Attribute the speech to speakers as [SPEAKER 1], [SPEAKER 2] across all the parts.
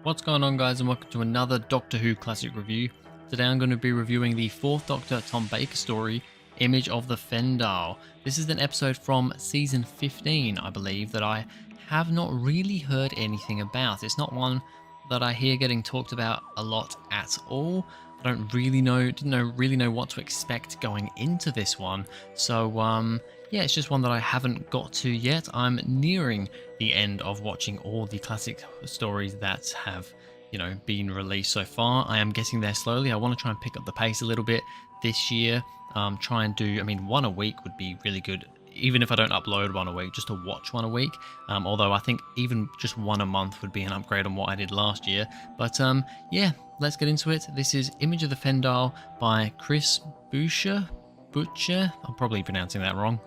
[SPEAKER 1] What's going on, guys, and welcome to another Doctor Who classic review. Today I'm going to be reviewing the 4th Doctor Tom Baker story, Image of the Fendahl. This is an episode from season 15, I believe, that I have not really heard anything about. It's not one that I hear getting talked about a lot at all. I don't really really know what to expect going into this one. So yeah, it's just one that I haven't got to yet. I'm nearing the end of watching all the classic stories that have, been released so far. I am getting there slowly. I want to try and pick up the pace a little bit this year. Try and do, one a week would be really good. Even if I don't upload one a week, just to watch one a week. Although I think even just one a month would be an upgrade on what I did last year. But yeah, let's get into it. This is Image of the Fendahl by Chris Butcher. I'm probably pronouncing that wrong.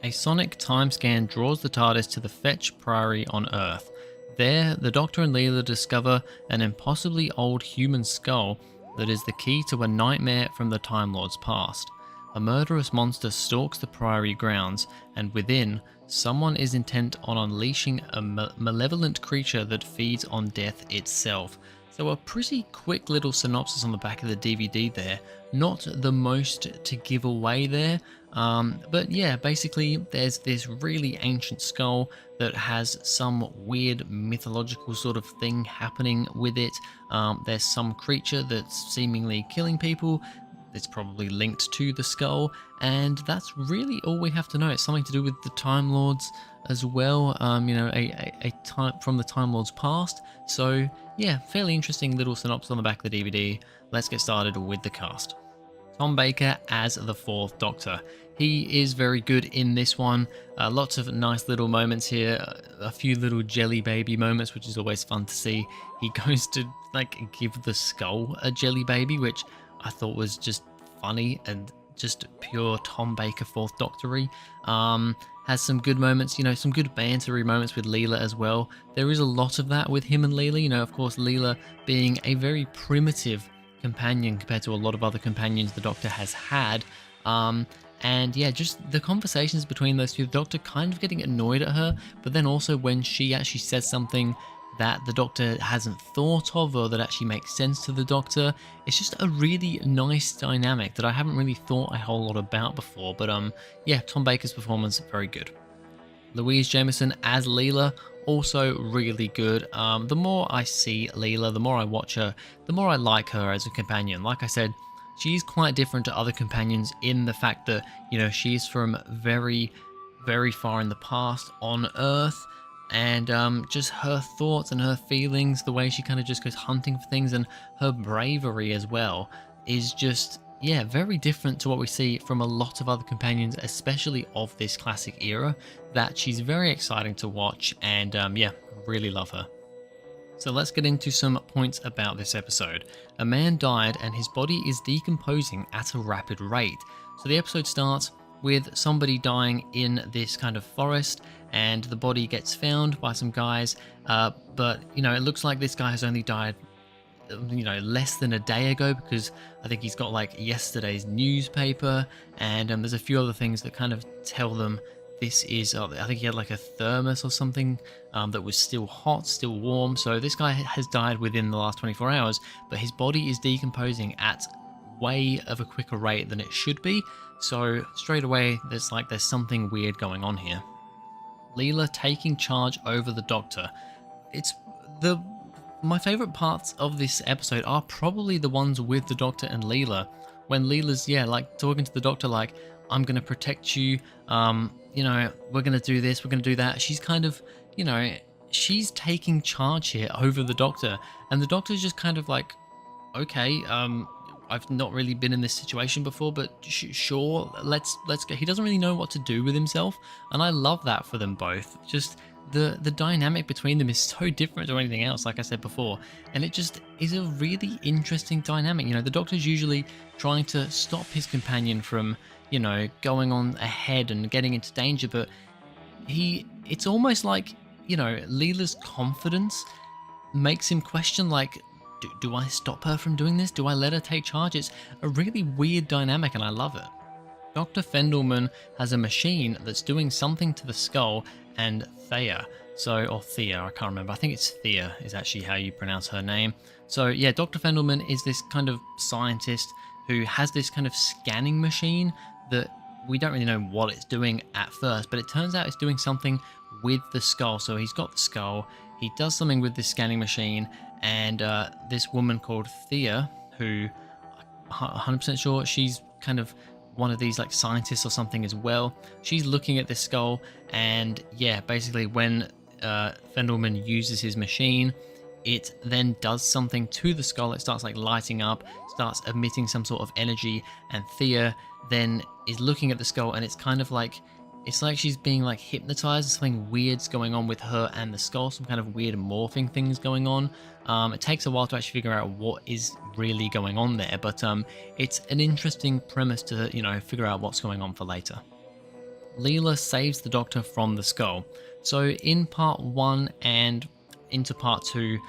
[SPEAKER 1] A sonic time scan draws the TARDIS to the Fetch Priory on Earth. There, the Doctor and Leela discover an impossibly old human skull that is the key to a nightmare from the Time Lord's past. A murderous monster stalks the Priory grounds, and within, someone is intent on unleashing a malevolent creature that feeds on death itself. So a pretty quick little synopsis on the back of the DVD there. Not the most to give away there, but yeah, basically there's this really ancient skull that has some weird mythological sort of thing happening with it. There's some creature that's seemingly killing people. It's probably linked to the skull, and that's really all we have to know. It's something to do with the Time Lords as well, a time from the Time Lords past. So yeah, fairly interesting little synopsis on the back of the DVD. Let's get started with the cast. Tom Baker as the 4th Doctor. He is very good in this one. Lots of nice little moments here. A few little jelly baby moments, which is always fun to see. He goes to give the skull a jelly baby, which I thought was just funny and just pure Tom Baker 4th Doctor-y. Has some good moments, some good bantery moments with Leela as well. There is a lot of that with him and Leela. Of course, Leela being a very primitive companion compared to a lot of other companions the Doctor has had. And yeah, just the conversations between those two, the Doctor kind of getting annoyed at her, but then also when she actually says something that the Doctor hasn't thought of or that actually makes sense to the Doctor. It's just a really nice dynamic that I haven't really thought a whole lot about before. But yeah, Tom Baker's performance, very good. Louise Jameson as Leela, also really good. The more I see Leela, the more I watch her, the more I like her as a companion. Like I said, she's quite different to other companions in the fact that, she's from very, very far in the past on Earth. And just her thoughts and her feelings, the way she kind of just goes hunting for things, and her bravery as well is just, yeah, very different to what we see from a lot of other companions, especially of this classic era, that she's very exciting to watch, and yeah, really love her. So let's get into some points about this episode. A man died and his body is decomposing at a rapid rate. So the episode starts with somebody dying in this kind of forest, and the body gets found by some guys, but it looks like this guy has only died less than a day ago, because I think he's got like yesterday's newspaper, and there's a few other things that kind of tell them this is, I think he had like a thermos or something that was still hot, still warm. So this guy has died within the last 24 hours, but his body is decomposing at way of a quicker rate than it should be. So straight away, there's something weird going on here. Leela taking charge over the Doctor. My favourite parts of this episode are probably the ones with the Doctor and Leela. When Leela's, talking to the Doctor like, I'm going to protect you, we're going to do this, we're going to do that. She's kind of, she's taking charge here over the Doctor. And the Doctor's just kind of like, okay, I've not really been in this situation before, but sure, let's go. He doesn't really know what to do with himself, and I love that for them both. Just the dynamic between them is so different to anything else, like I said before, and it just is a really interesting dynamic. The Doctor's usually trying to stop his companion from, going on ahead and getting into danger, but it's almost like, Leela's confidence makes him question, like, do I stop her from doing this? Do I let her take charge? It's a really weird dynamic, and I love it. Dr. Fendelman has a machine that's doing something to the skull, and Thea. So, or Thea, I can't remember. I think it's Thea is actually how you pronounce her name. So yeah, Dr. Fendelman is this kind of scientist who has this kind of scanning machine that we don't really know what it's doing at first, but it turns out it's doing something with the skull. So he's got the skull, he does something with this scanning machine, and this woman called Thea, who 100% sure she's kind of one of these like scientists or something as well. She's looking at this skull, and yeah, basically when Fendelman uses his machine, it then does something to the skull. It starts like lighting up, starts emitting some sort of energy, and Thea then is looking at the skull, and it's kind of like, it's like she's being like hypnotized. Something weird's going on with her and the skull, some kind of weird morphing things going on. It takes a while to actually figure out what is really going on there, but it's an interesting premise to, you know, figure out what's going on for later. Leela saves the Doctor from the skull. So in part 1 and into part 2,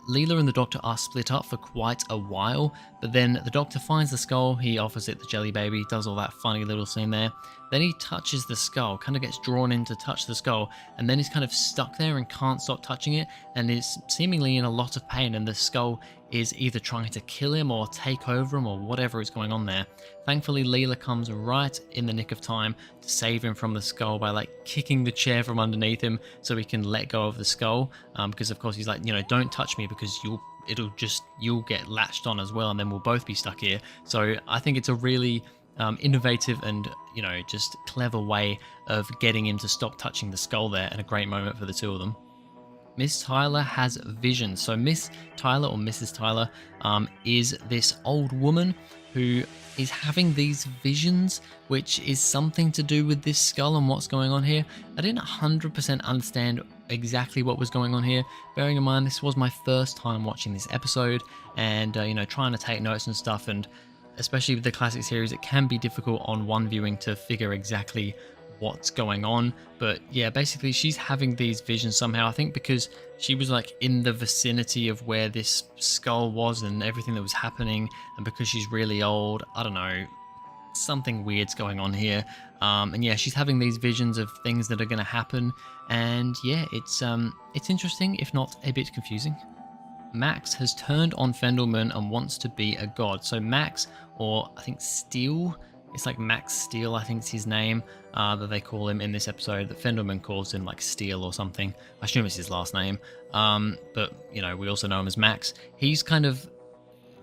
[SPEAKER 1] Leela and the Doctor are split up for quite a while, but then the Doctor finds the skull, he offers it the jelly baby, does all that funny little scene there. Then he touches the skull, kind of gets drawn in to touch the skull, and then he's kind of stuck there and can't stop touching it, and is seemingly in a lot of pain, and the skull is either trying to kill him or take over him or whatever is going on there. Thankfully, Leela comes right in the nick of time to save him from the skull by like kicking the chair from underneath him so he can let go of the skull, because of course he's like, you know, don't touch me because you'll get latched on as well, and then we'll both be stuck here. So I think it's a really innovative and, you know, just clever way of getting him to stop touching the skull there, and a great moment for the two of them. Miss Tyler has visions. So Miss Tyler, or Mrs. Tyler, is this old woman who is having these visions, which is something to do with this skull and what's going on here. I didn't 100% understand exactly what was going on here, bearing in mind this was my first time watching this episode, and you know, trying to take notes and stuff, and especially with the classic series, it can be difficult on one viewing to figure exactly what's going on. But yeah, basically she's having these visions somehow, I think because she was like in the vicinity of where this skull was and everything that was happening, and because she's really old, I don't know, something weird's going on here. And yeah, she's having these visions of things that are going to happen, and yeah, it's interesting, if not a bit confusing. Max has turned on Fendelman and wants to be a god. So Max, or I think Steel, it's like Max Steel, I think is his name, that they call him in this episode, that Fendelman calls him like Steel or something. I assume it's his last name. But, you know, we also know him as Max. He's kind of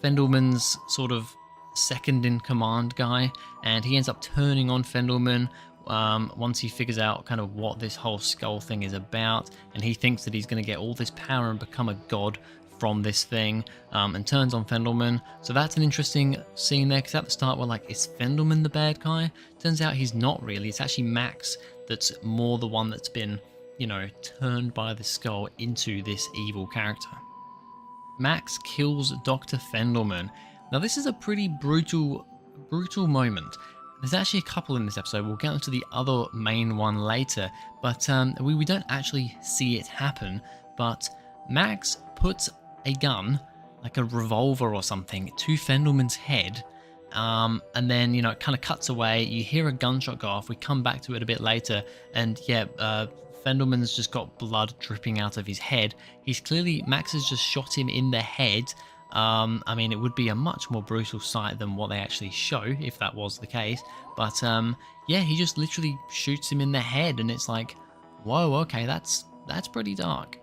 [SPEAKER 1] Fendelman's sort of second in command guy, and he ends up turning on Fendelman once he figures out kind of what this whole skull thing is about, and he thinks that he's going to get all this power and become a god from this thing, and turns on Fendelman. So that's an interesting scene there, because at the start we're like, is Fendelman the bad guy? Turns out he's not really. It's actually Max that's more the one that's been, you know, turned by the skull into this evil character. Max kills Dr. Fendelman. Now this is a pretty brutal moment. There's actually a couple in this episode. We'll get into the other main one later, but we don't actually see it happen. But Max puts a gun, like a revolver or something, to Fendelman's head, and then, you know, it kind of cuts away. You hear a gunshot go off. We come back to it a bit later, and yeah, Fendelman's just got blood dripping out of his head. Max has just shot him in the head. I mean, it would be a much more brutal sight than what they actually show if that was the case. But yeah, he just literally shoots him in the head, and it's like, whoa, okay, that's pretty dark.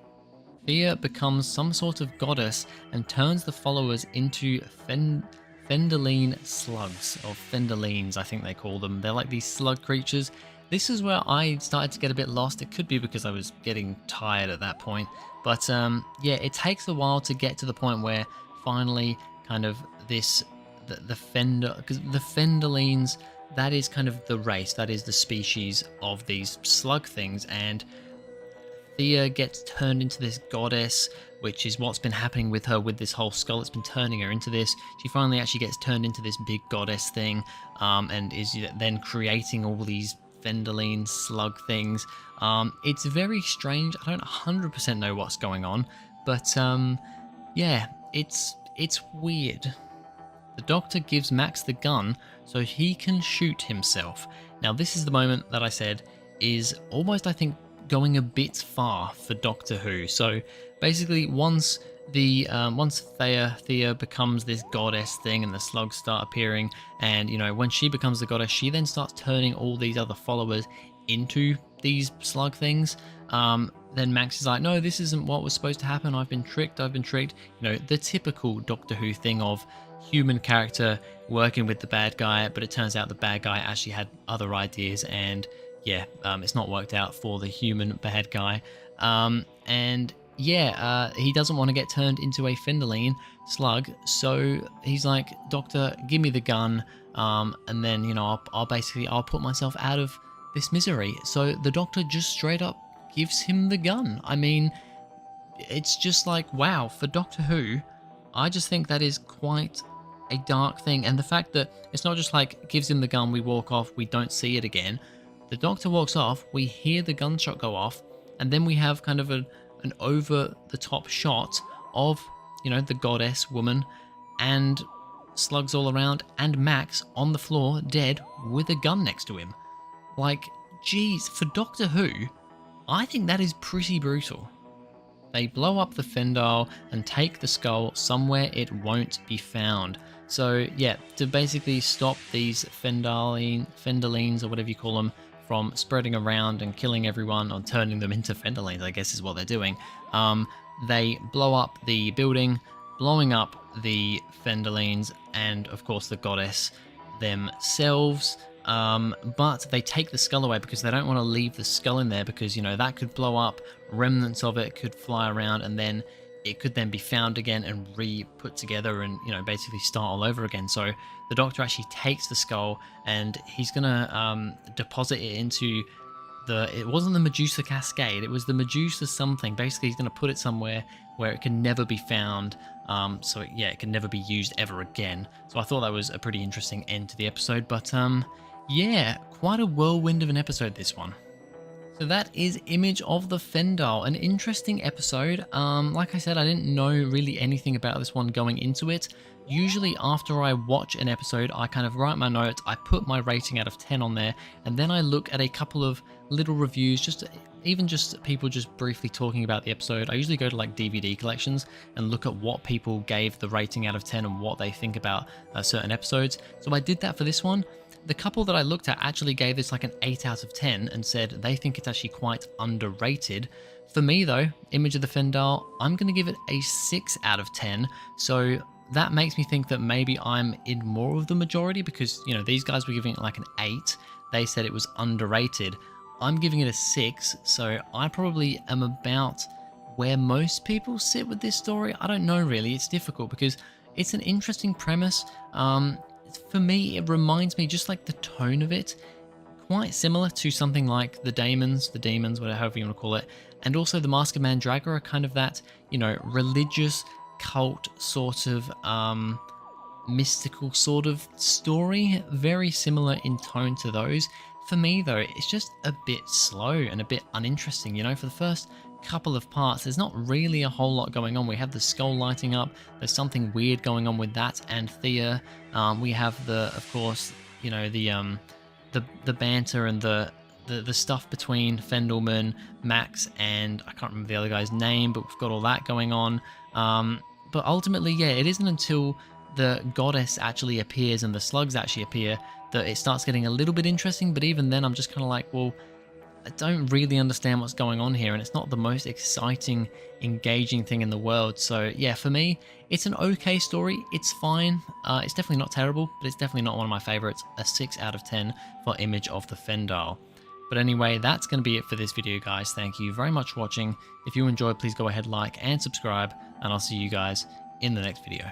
[SPEAKER 1] Thea becomes some sort of goddess and turns the followers into Fendaline slugs, or Fendalines, I think they call them. They're like these slug creatures. This is where I started to get a bit lost. It could be because I was getting tired at that point. But yeah, it takes a while to get to the point where finally kind of the Fendalines, that is kind of the race, that is the species of these slug things, and Thea gets turned into this goddess, which is what's been happening with her with this whole skull. It's been turning her into this. She finally actually gets turned into this big goddess thing, and is then creating all these Fendaline slug things. It's very strange. I don't 100% know what's going on, but yeah, it's weird. The Doctor gives Max the gun so he can shoot himself. Now this is the moment that I said is almost, I think, going a bit far for Doctor Who. So basically, once Thea becomes this goddess thing, and the slugs start appearing, and when she becomes the goddess, she then starts turning all these other followers into these slug things. Then Max is like, no, this isn't what was supposed to happen. I've been tricked. The typical Doctor Who thing of human character working with the bad guy, but it turns out the bad guy actually had other ideas, and it's not worked out for the human bad guy. He doesn't want to get turned into a Fendahl slug, so he's like, Doctor, give me the gun, and then I'll put myself out of this misery. So the Doctor just straight up gives him the gun. I mean, it's just like, wow, for Doctor Who, I just think that is quite a dark thing. And the fact that it's not just like gives him the gun, we walk off, we don't see it again. The Doctor walks off, we hear the gunshot go off, and then we have kind of an over-the-top shot of, the goddess woman and slugs all around, and Max on the floor dead with a gun next to him. Like, geez, for Doctor Who, I think that is pretty brutal. They blow up the Fendahl and take the skull somewhere it won't be found. So yeah, to basically stop these Fendahleens or whatever you call them from spreading around and killing everyone, or turning them into Fendahleens, I guess is what they're doing. They blow up the building, blowing up the Fendahleens and of course the goddess themselves. But they take the skull away because they don't want to leave the skull in there, because that could blow up, remnants of it could fly around, and then it could then be found again and re-put together and basically start all over again. So the Doctor actually takes the skull and he's gonna deposit it into it wasn't the Medusa Cascade, it was the Medusa something. Basically he's gonna put it somewhere where it can never be found, so it can never be used ever again. So I thought that was a pretty interesting end to the episode, but quite a whirlwind of an episode, this one. So that is Image of the Fendahl, an interesting episode. Like I said, I didn't know really anything about this one going into it. Usually after I watch an episode, I kind of write my notes, I put my rating out of 10 on there, and then I look at a couple of little reviews, even just people just briefly talking about the episode. I usually go to like DVD collections and look at what people gave the rating out of 10 and what they think about certain episodes. So I did that for this one. The couple that I looked at actually gave this like an 8 out of 10 and said they think it's actually quite underrated. For me though, Image of the Fendahl, I'm going to give it a 6 out of 10. So that makes me think that maybe I'm in more of the majority, because these guys were giving it like an 8. They said it was underrated. I'm giving it a 6, so I probably am about where most people sit with this story. I don't know really, it's difficult because it's an interesting premise. For me, it reminds me, just like the tone of it, quite similar to something like the Demons, whatever you want to call it, and also the Mask of Mandragora are kind of that, religious cult sort of mystical sort of story, very similar in tone to those. For me though, it's just a bit slow and a bit uninteresting. For the first couple of parts, there's not really a whole lot going on. We have the skull lighting up, there's something weird going on with that and Thea. We have of course, the banter and the stuff between Fendelman, Max, and I can't remember the other guy's name, but we've got all that going on. But ultimately, it isn't until the goddess actually appears and the slugs actually appear that it starts getting a little bit interesting. But even then, I'm just kind of like, well, I don't really understand what's going on here, and it's not the most exciting, engaging thing in the world. So yeah, for me, it's an okay story. It's fine. It's definitely not terrible, but it's definitely not one of my favorites. A 6 out of 10 for Image of the Fendahl. But anyway, that's going to be it for this video, guys. Thank you very much for watching. If you enjoyed, please go ahead, like and subscribe, and I'll see you guys in the next video.